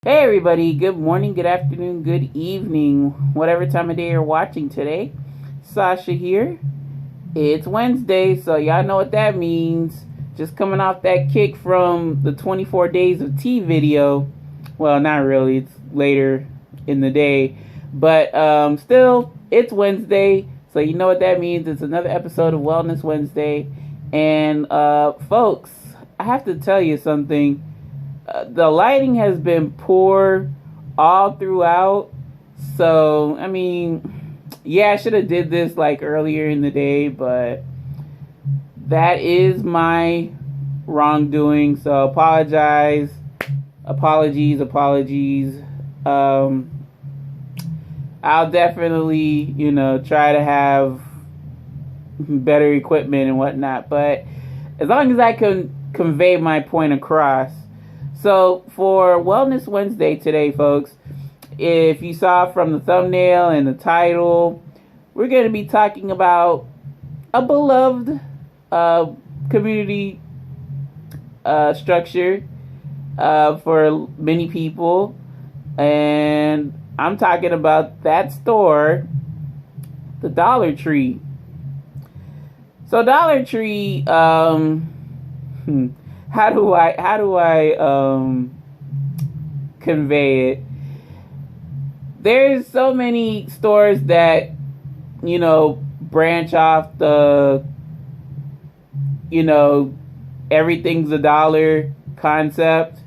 Hey everybody, good morning, good afternoon, good evening, whatever time of day you're watching today. Sasha here. It's Wednesday, so y'all know what that means. Just coming off that kick from the 24 Days of Tea video. Well, not really, it's later in the day. But still, it's Wednesday, so you know what that means. It's another episode of Wellness Wednesday. And folks, I have to tell you something. The lighting has been poor all throughout. So, I mean, yeah, I should have did this like earlier in the day, but that is my wrongdoing. So, apologies. I'll definitely, try to have better equipment and whatnot. But as long as I can convey my point across. So for Wellness Wednesday today, folks, if you saw from the thumbnail and the title, we're going to be talking about a beloved community structure for many people. And I'm talking about that store, the Dollar Tree. So Dollar Tree, how do I convey it? There's so many stores that, branch off the, everything's a dollar concept.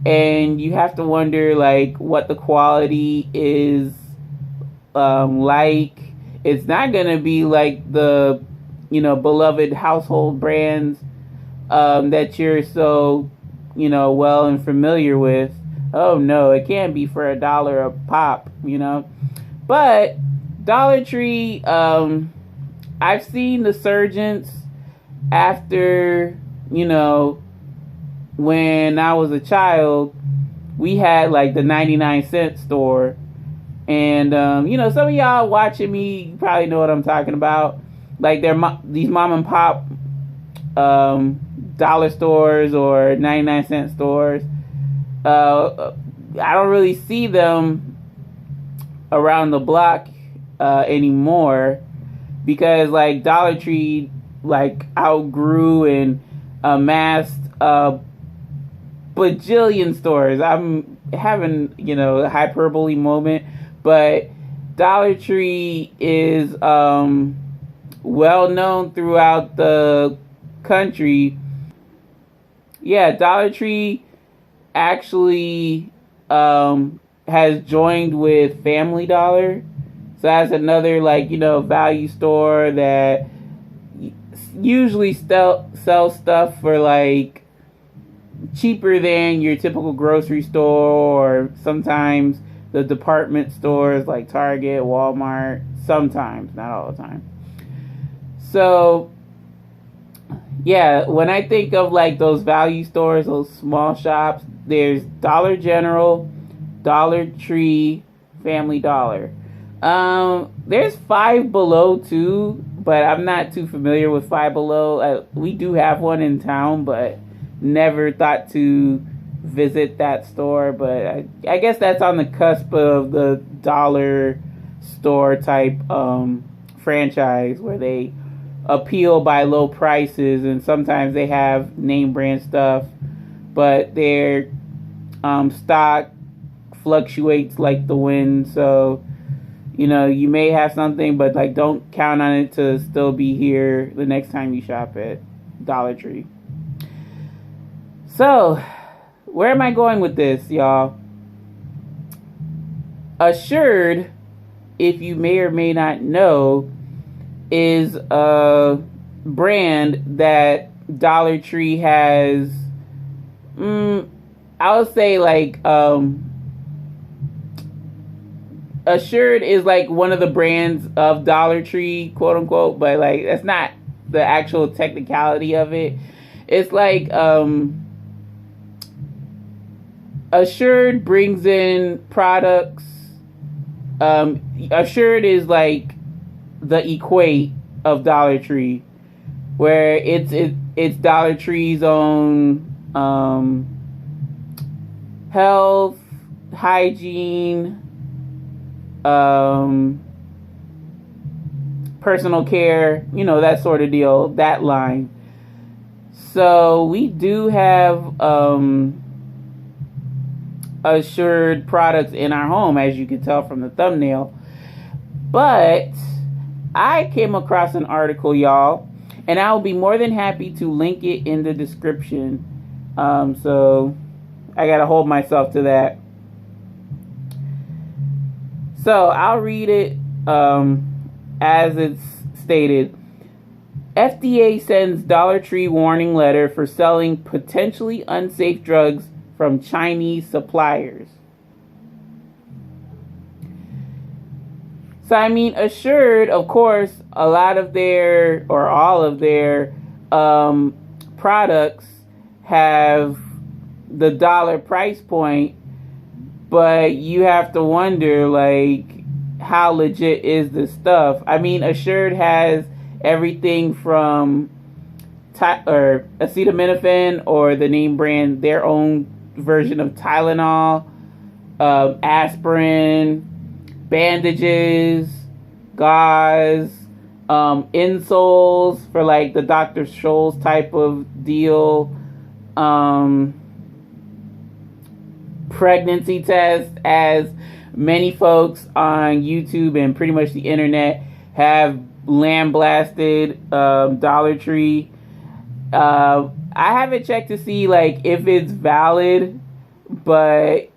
And you have to wonder, like, what the quality is like. It's not going to be like the, beloved household brands that you're so, well and familiar with. Oh no, it can't be for $1 a pop, But Dollar Tree, I've seen the surgence after, when I was a child, we had like the 99-cent store. And, some of y'all watching me, you probably know what I'm talking about. Like these mom and pop dollar stores or 99-cent stores. I don't really see them around the block anymore, because like Dollar Tree like outgrew and amassed a bajillion stores. I'm having a hyperbole moment, but Dollar Tree is well known throughout the country. Yeah, Dollar Tree actually has joined with Family Dollar. So that's another value store that usually sells stuff for like cheaper than your typical grocery store, or sometimes the department stores like Target, Walmart, sometimes, not all the time. So yeah, when I think of like those value stores, those small shops, there's Dollar General, Dollar Tree, Family Dollar. There's Five Below too, but I'm not too familiar with Five Below. We do have one in town, but never thought to visit that store. But I guess that's on the cusp of the dollar store type franchise, where they appeal by low prices, and sometimes they have name brand stuff, but their stock fluctuates like the wind. So you may have something, but like don't count on it to still be here the next time you shop at Dollar Tree. So where am I going with this, y'all? Assured, if you may or may not know, is a brand that Dollar Tree has, I would say like, Assured is like one of the brands of Dollar Tree, quote unquote, but like that's not the actual technicality of it. It's like, Assured brings in products. Assured is like the equate of Dollar Tree, where it's Dollar Tree's own health, hygiene, personal care, that sort of deal, that line. So we do have assured products in our home, as you can tell from the thumbnail. But I came across an article, y'all, and I will be more than happy to link it in the description. So I gotta hold myself to that. So I'll read it as it's stated. FDA sends Dollar Tree warning letter for selling potentially unsafe drugs from Chinese suppliers. So, I mean, Assured, of course, a lot of their, or all of their products have the dollar price point, but you have to wonder, like, how legit is this stuff? I mean, Assured has everything from acetaminophen, or the name brand, their own version of Tylenol, aspirin, bandages, gauze, insoles for like the Dr. Scholl's type of deal, pregnancy test, as many folks on YouTube and pretty much the internet have lambasted Dollar Tree. I haven't checked to see like if it's valid, but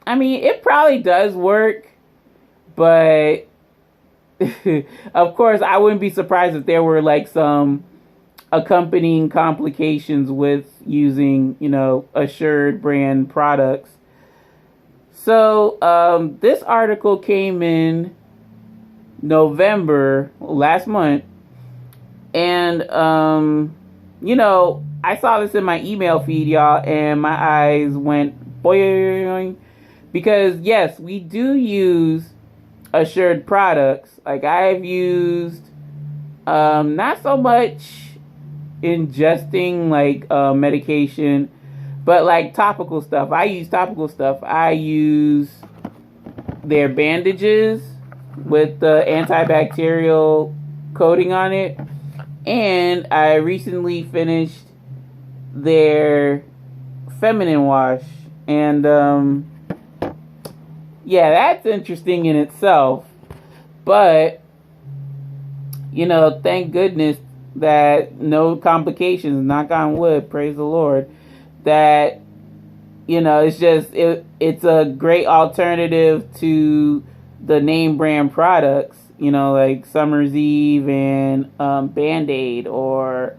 I mean, it probably does work. But of course, I wouldn't be surprised if there were like some accompanying complications with using, Assured brand products. So this article came in November, last month, and I saw this in my email feed, y'all, and my eyes went boing, because yes, we do use Assured products. Like, I've used not so much ingesting like medication, but like topical stuff. I use topical stuff. I use their bandages with the antibacterial coating on it, and I recently finished their feminine wash, and yeah, that's interesting in itself. But thank goodness that no complications, knock on wood, praise the Lord, that it's a great alternative to the name brand products, like Summer's Eve and Band-Aid, or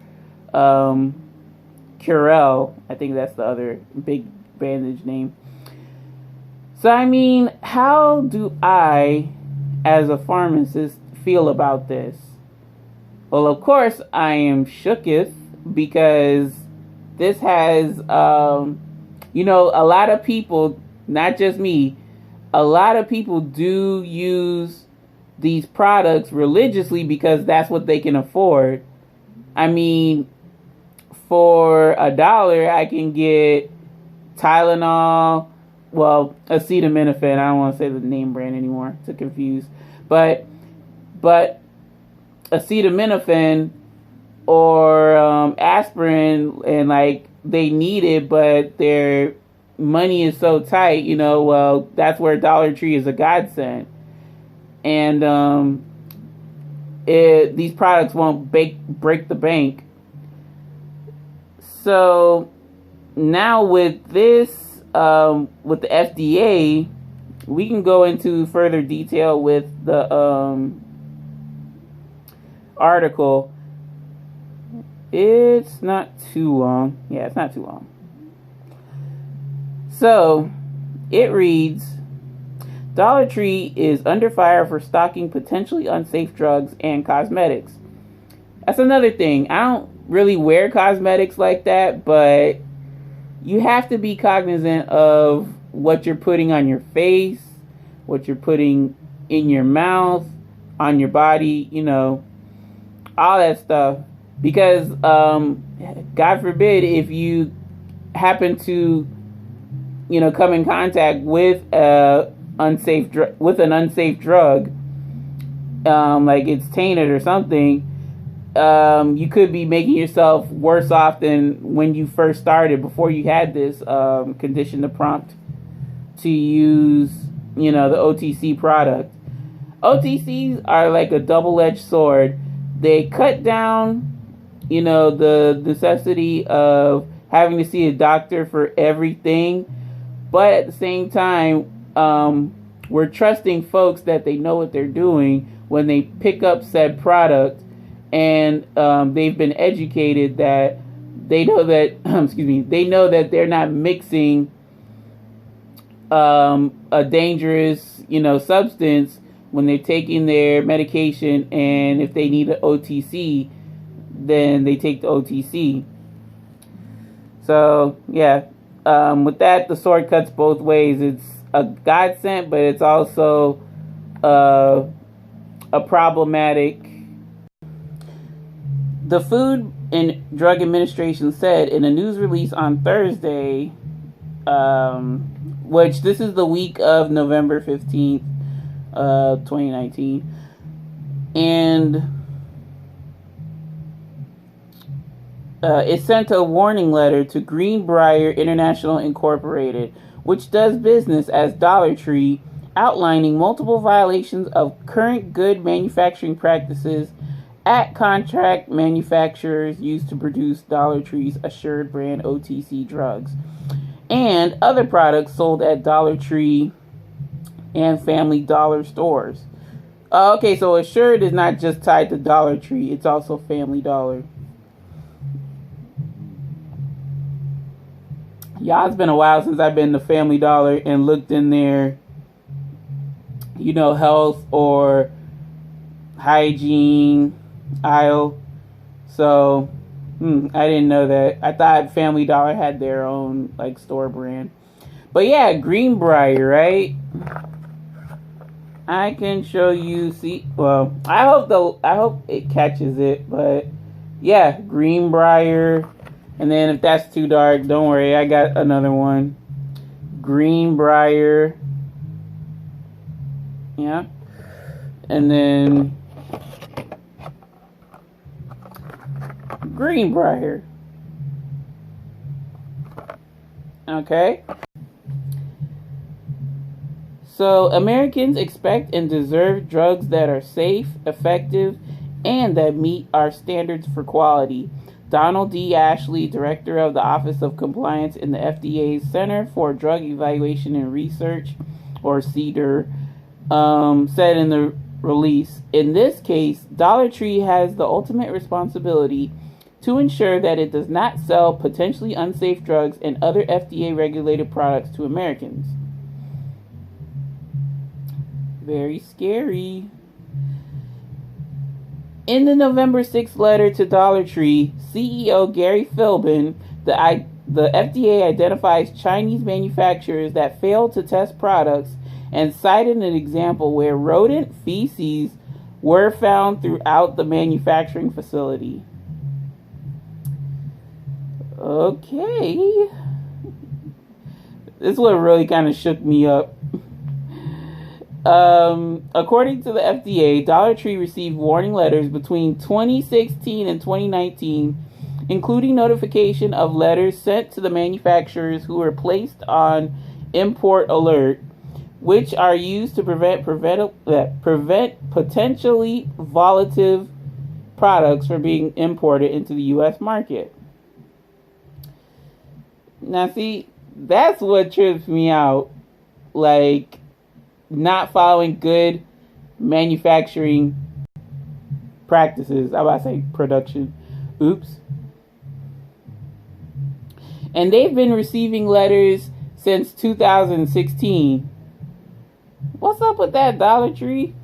Curel. I think that's the other big bandage name. So, I mean, how do I, as a pharmacist, feel about this? Well, of course, I am shooketh, because this has, a lot of people, not just me, a lot of people do use these products religiously because that's what they can afford. I mean, for $1, I can get Tylenol, well, acetaminophen. I don't want to say the name brand anymore to confuse, but acetaminophen or aspirin, and like they need it, but their money is so tight, well, that's where Dollar Tree is a godsend. And these products won't break the bank. So now with this, with the FDA, we can go into further detail with the article. It's not too long. Yeah, it's not too long. So it reads, Dollar Tree is under fire for stocking potentially unsafe drugs and cosmetics. That's another thing. I don't really wear cosmetics like that, but you have to be cognizant of what you're putting on your face, what you're putting in your mouth, on your body, all that stuff. Because, God forbid, if you happen to, come in contact with an unsafe drug, like it's tainted or something, you could be making yourself worse off than when you first started, before you had this condition to prompt to use, the OTC product. OTCs are like a double-edged sword. They cut down, the necessity of having to see a doctor for everything, but at the same time, we're trusting folks that they know what they're doing when they pick up said product, and they've been educated that they know that they know that they're not mixing a dangerous substance when they're taking their medication, and if they need an OTC, then they take the OTC. So yeah, with that, the sword cuts both ways. It's a godsend, but it's also a problematic. The Food and Drug Administration said in a news release on Thursday, which this is the week of November 15th, 2019, and it sent a warning letter to Greenbrier International Incorporated, which does business as Dollar Tree, outlining multiple violations of current good manufacturing practices at contract manufacturers used to produce Dollar Tree's Assured brand OTC drugs and other products sold at Dollar Tree and Family Dollar stores. Okay, so Assured is not just tied to Dollar Tree, it's also Family Dollar. Yeah, it's been a while since I've been to Family Dollar and looked in their, health or hygiene aisle. So, I didn't know that. I thought Family Dollar had their own, store brand. But yeah, Greenbrier, right? I can show you, I hope it catches it, but yeah, Greenbrier. And then if that's too dark, don't worry, I got another one. Greenbrier. Yeah. And then Greenbrier. Okay. So Americans expect and deserve drugs that are safe, effective, and that meet our standards for quality. Donald D. Ashley, director of the Office of Compliance in the FDA's Center for Drug Evaluation and Research, or CDER, said in the release, in this case, Dollar Tree has the ultimate responsibility to ensure that it does not sell potentially unsafe drugs and other FDA-regulated products to Americans. Very scary. In the November 6th letter to Dollar Tree, CEO Gary Philbin, the FDA identifies Chinese manufacturers that failed to test products and cited an example where rodent feces were found throughout the manufacturing facility. Okay. This one really kind of shook me up. According to the FDA, Dollar Tree received warning letters between 2016 and 2019, including notification of letters sent to the manufacturers who were placed on import alert, which are used to prevent potentially volatile products from being imported into the U.S. market. Now, see, that's what trips me out. Not following good manufacturing practices. I was about to say production. Oops. And they've been receiving letters since 2016. What's up with that, Dollar Tree?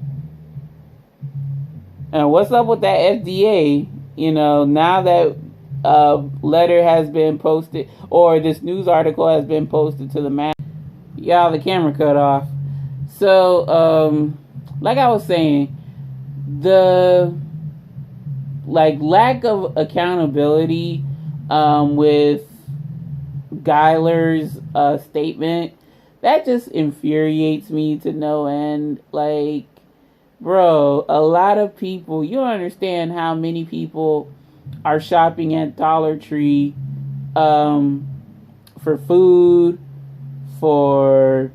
And what's up with that FDA? Now that letter has been posted, or this news article has been posted to the man. Y'all, the camera cut off. So, like I was saying, the lack of accountability with Geiler's statement, that just infuriates me to no end. Like, bro, a lot of people, you don't understand how many people are shopping at Dollar Tree for food, for,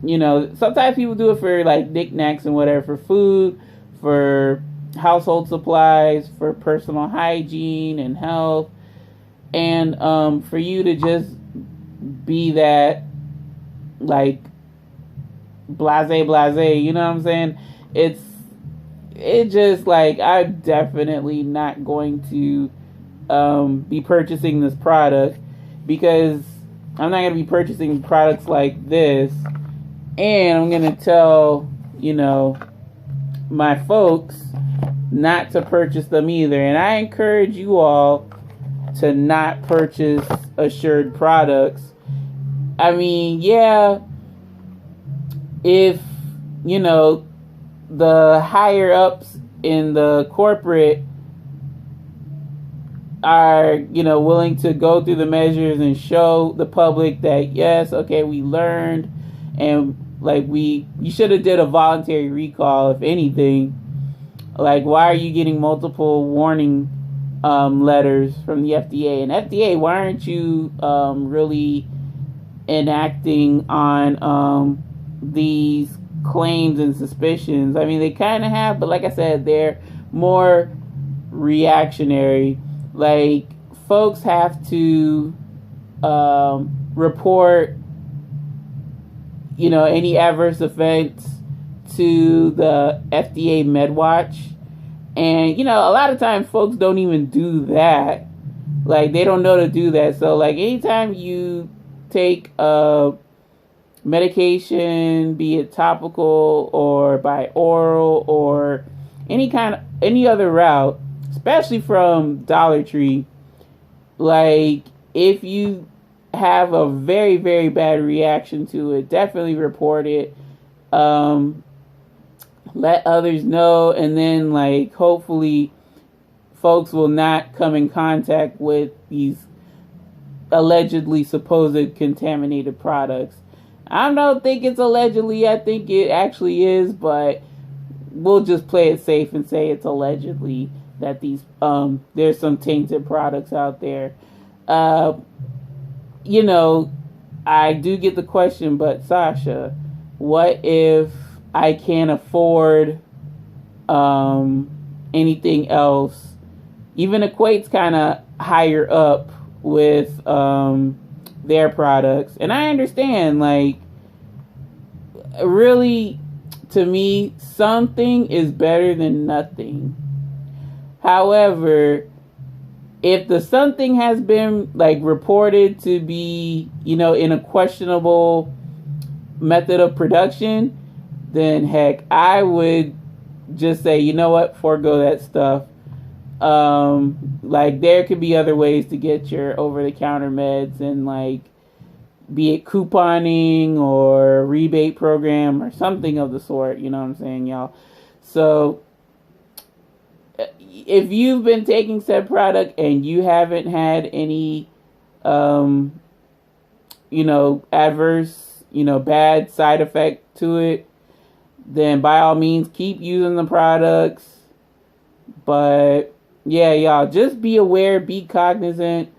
sometimes people do it for like knickknacks and whatever, for food, for household supplies, for personal hygiene and health. And for you to just be that, like, blase, you know what I'm saying? It just, like, I'm definitely not going to be purchasing this product, because I'm not going to be purchasing products like this, and I'm going to tell, my folks not to purchase them either. And I encourage you all to not purchase assured products. I mean, yeah, if, the higher ups in the corporate are, willing to go through the measures and show the public that, yes, okay, we learned, and like you should have did a voluntary recall, if anything. Like, why are you getting multiple warning letters from the FDA? And FDA, why aren't you really enacting on these claims and suspicions? I mean, they kind of have, but like I said, they're more reactionary. Like, folks have to report, any adverse events to the FDA MedWatch. And, a lot of times folks don't even do that. Like, they don't know to do that. So, like, anytime you take a medication, be it topical or by oral or any other route, especially from Dollar Tree, like, if you have a very, very bad reaction to it, definitely report it. Let others know, and then, like, hopefully folks will not come in contact with these allegedly supposed contaminated products. I don't think it's allegedly, I think it actually is, but we'll just play it safe and say it's allegedly that these there's some tainted products out there. I do get the question, but Sasha, what if I can't afford anything else? Even Equate's kind of higher up with their products. And I understand, like, really, to me, something is better than nothing. However, if the something has been, like, reported to be, in a questionable method of production, then heck, I would just say, you know what, forego that stuff. Like, there could be other ways to get your over-the-counter meds, and, like, be it couponing or rebate program or something of the sort, you know what I'm saying, y'all? So, if you've been taking said product and you haven't had any, adverse, bad side effect to it, then by all means keep using the products. But yeah, y'all, just be aware, be cognizant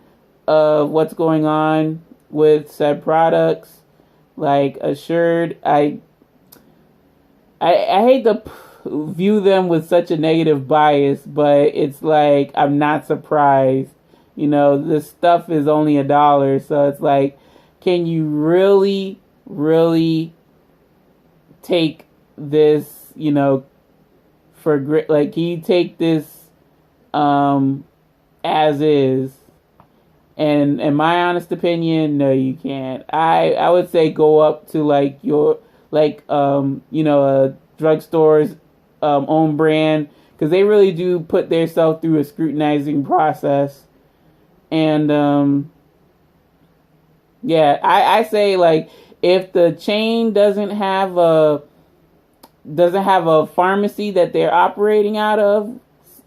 of what's going on with said products. Like Assured, I hate to view them with such a negative bias, but it's like, I'm not surprised. This stuff is only $1, so it's like, can you really, really take this, for like, can you take this as is? And in my honest opinion, no, you can't. I would say go up to, like, your, like, a drugstore's own brand, because they really do put their self through a scrutinizing process. And yeah, I say, like, if the chain doesn't have a pharmacy that they're operating out of,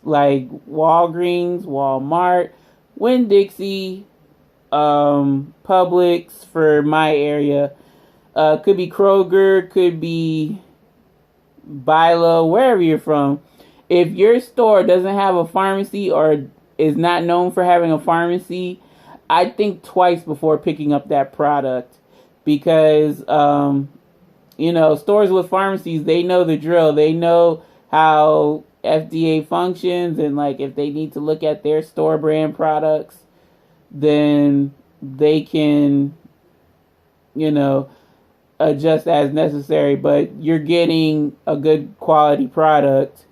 like Walgreens, Walmart, Winn-Dixie, Publix for my area. Could be Kroger, could be Bilo, wherever you're from. If your store doesn't have a pharmacy or is not known for having a pharmacy, I think twice before picking up that product, because stores with pharmacies, they know the drill. They know how FDA functions, and like if they need to look at their store brand products, then they can, adjust as necessary. But you're getting a good quality product.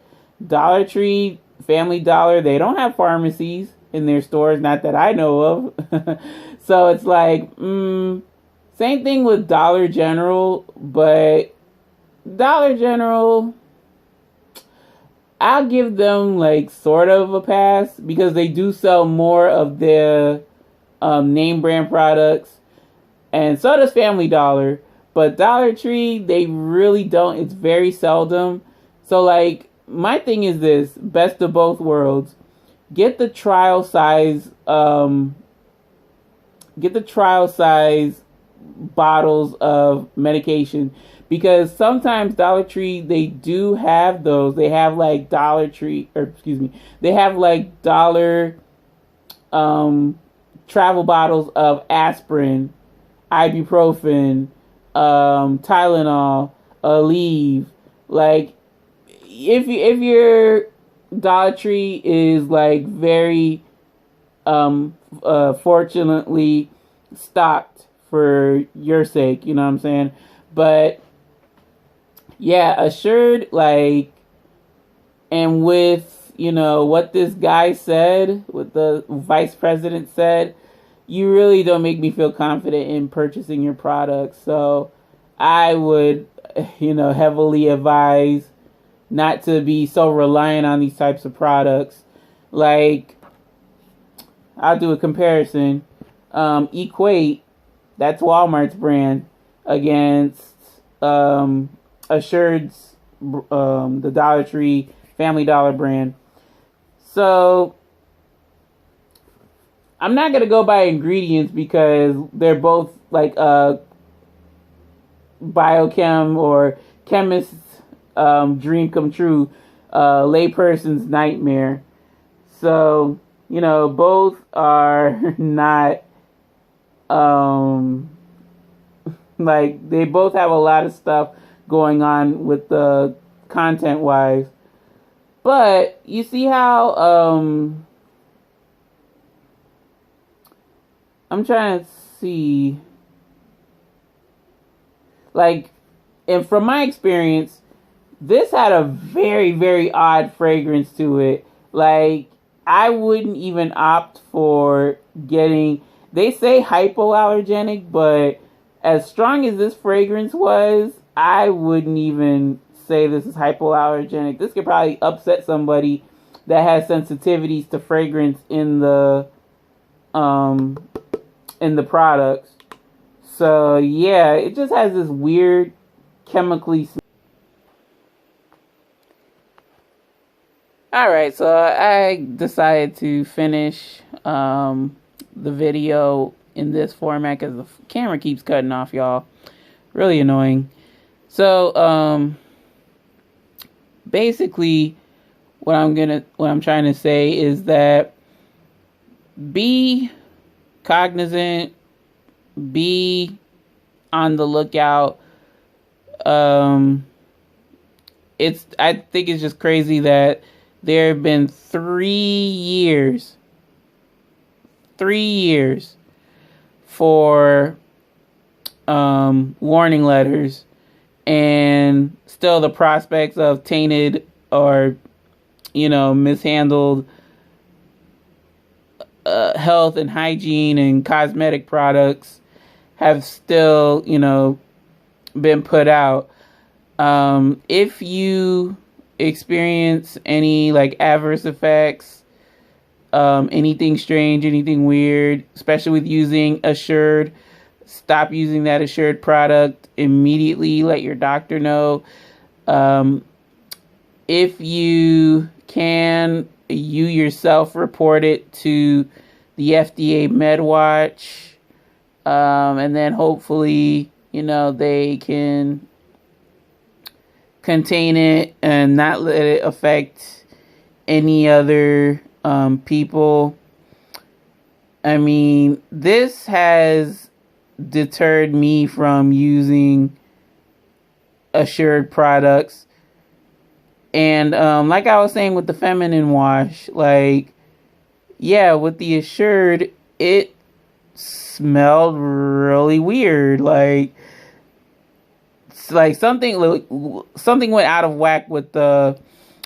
Dollar Tree, Family Dollar, they don't have pharmacies in their stores, not that I know of. So it's like, same thing with Dollar General, but Dollar General, I'll give them like sort of a pass because they do sell more of their name brand products, and so does Family Dollar. But Dollar Tree, they really don't. It's very seldom. So like, my thing is this: best of both worlds. Get the trial size. Get the trial size bottles of medication, because sometimes Dollar Tree, they do have those. They have like they have like dollar travel bottles of aspirin, ibuprofen, Tylenol, Aleve. Like, if your Dollar Tree is like very fortunately stocked for your sake, you know what I'm saying? But yeah, assured, like, and with what this guy said, what the vice president said, you really don't make me feel confident in purchasing your products. So I would heavily advise not to be so reliant on these types of products. Like, I'll do a comparison. Equate, that's Walmart's brand, against Assured's, the Dollar Tree Family Dollar brand. So I'm not going to go by ingredients because they're both like biochem or chemist's dream come true, layperson's nightmare. So, both are not, like, they both have a lot of stuff going on with the content wise. But you see how, I'm trying to see, like, and from my experience, this had a very, very odd fragrance to it. Like, I wouldn't even opt for getting, they say hypoallergenic, but as strong as this fragrance was, I wouldn't even say this is hypoallergenic. This could probably upset somebody that has sensitivities to fragrance in the products. So yeah, it just has this weird chemically. Alright, so I decided to finish the video in this format because the camera keeps cutting off, y'all. Really annoying. So basically what I'm trying to say is that be cognizant, be on the lookout. I think it's just crazy that there have been 3 years for warning letters, and still the prospects of tainted or mishandled health and hygiene and cosmetic products have still been put out. If you experience any like adverse effects, anything strange, anything weird, especially with using Assured, stop using that Assured product immediately. Let your doctor know. If you can, you yourself report it to the FDA MedWatch, and then hopefully, they can contain it and not let it affect any other people. I mean, this has deterred me from using Assured products. And like I was saying with the feminine wash, like, yeah, with the Assured, it smelled really weird. Like something went out of whack with the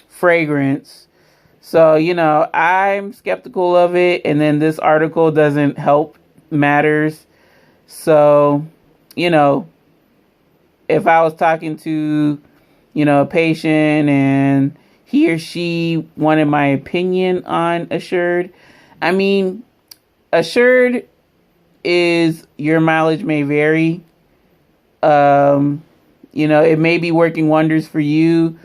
fragrance. So, I'm skeptical of it. And then this article doesn't help matters. So, if I was talking to, a patient and he or she wanted my opinion on Assured, I mean, Assured is, your mileage may vary. It may be working wonders for you.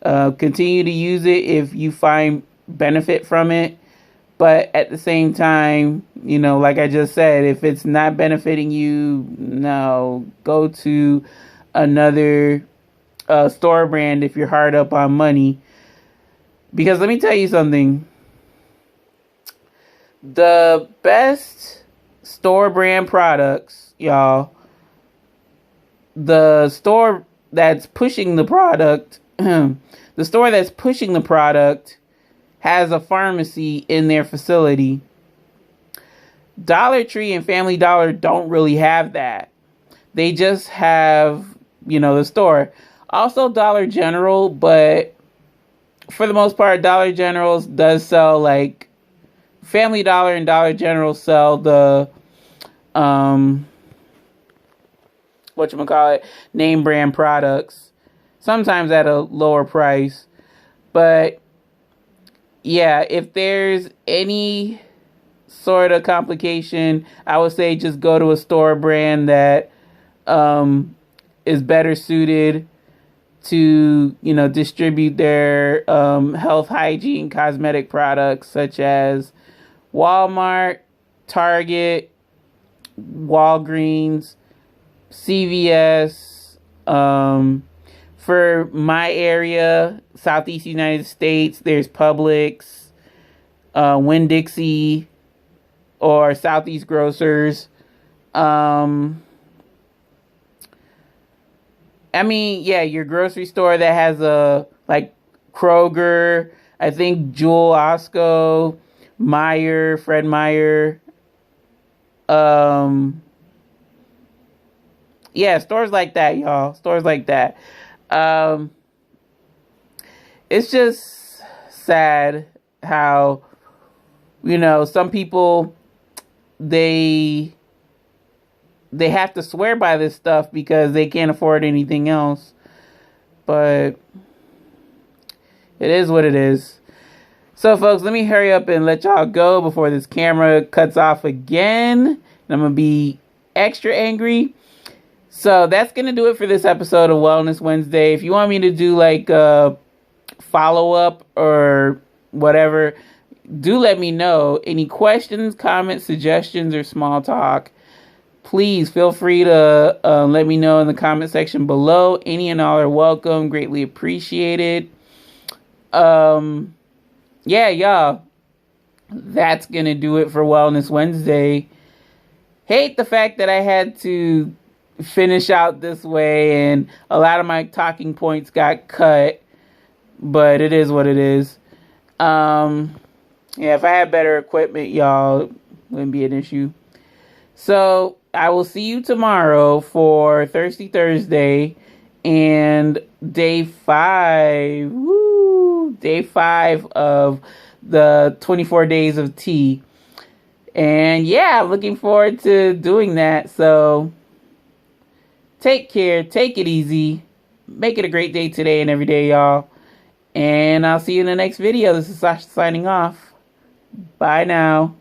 Continue to use it if you find benefit from it. But at the same time, like I just said, if it's not benefiting you, no, go to another store brand if you're hard up on money. Because let me tell you something. The best store brand products, y'all, the store that's pushing the product, has a pharmacy in their facility. Dollar Tree and Family Dollar don't really have that. They just have, the store. Also Dollar General, but for the most part, Dollar General does sell, like, Family Dollar and Dollar General sell the, name brand products. Sometimes at a lower price. But yeah, if there's any sort of complication, I would say just go to a store brand that is better suited to, distribute their health, hygiene, cosmetic products, such as Walmart, Target, Walgreens, CVS. For my area, Southeast United States, there's Publix, Winn-Dixie, or Southeast Grocers. Your grocery store that has like Kroger, I think Jewel Osco, Meyer, Fred Meyer. Stores like that, y'all. Stores like that. It's just sad how, some people, they have to swear by this stuff because they can't afford anything else. But it is what it is. So, folks, let me hurry up and let y'all go before this camera cuts off again. And I'm going to be extra angry. So that's going to do it for this episode of Wellness Wednesday. If you want me to do like a follow-up or whatever, do let me know. Any questions, comments, suggestions, or small talk, please feel free to let me know in the comment section below. Any and all are welcome. Greatly appreciated. Y'all. That's going to do it for Wellness Wednesday. Hate the fact that I had to finish out this way and a lot of my talking points got cut, but it is what it is. If I had better equipment, y'all, it wouldn't be an issue. So I will see you tomorrow for Thirsty Thursday and day 5. Woo! Day 5 of the 24 days of tea. And looking forward to doing that. So take care. Take it easy. Make it a great day today and every day, y'all. And I'll see you in the next video. This is Sasha signing off. Bye now.